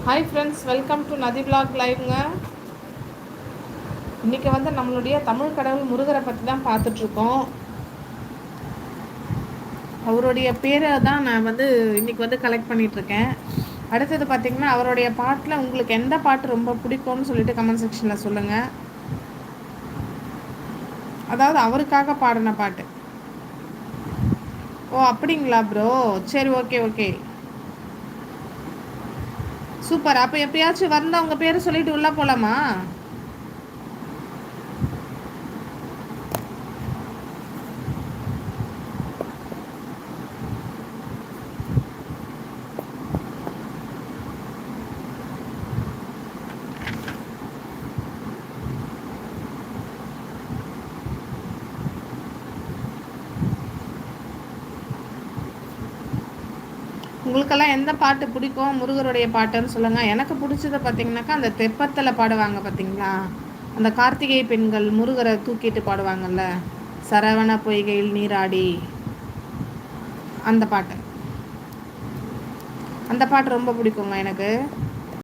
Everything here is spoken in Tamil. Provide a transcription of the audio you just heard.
ஹாய் ஃப்ரெண்ட்ஸ், வெல்கம் டு நதி விலாக் லைவ்ங்க. இன்றைக்கி நம்மளுடைய தமிழ் கடவுள் முருகரை பற்றி தான் பார்த்துட்ருக்கோம். அவருடைய பேரை தான் நான் இன்றைக்கி கலெக்ட் பண்ணிகிட்ருக்கேன். அடுத்தது பார்த்திங்கன்னா, அவருடைய பாட்டில் உங்களுக்கு எந்த பாட்டு ரொம்ப பிடிக்கும்னு சொல்லிட்டு கமெண்ட் செக்ஷனில் சொல்லுங்கள். அதாவது அவருக்காக பாடின பாட்டு. ஓ அப்படிங்களா ப்ரோ, சரி, ஓகே ஓகே, சூப்பர். அப்போ எப்பயாச்சும் வந்தால் அவங்க பேரை சொல்லிட்டு உள்ளே போகலாமா? உங்களுக்கெல்லாம் எந்த பாட்டு பிடிக்கும், முருகருடைய பாட்டுன்னு சொல்லுங்கள். எனக்கு பிடிச்சதை பார்த்தீங்கன்னாக்கா, அந்த தெப்பத்தில் பாடுவாங்க பார்த்தீங்களா, அந்த கார்த்திகை பெண்கள் முருகரை தூக்கிட்டு பாடுவாங்கள்ல, சரவண பொய்கையில் நீராடி, அந்த பாட்டு ரொம்ப பிடிக்குங்க எனக்கு.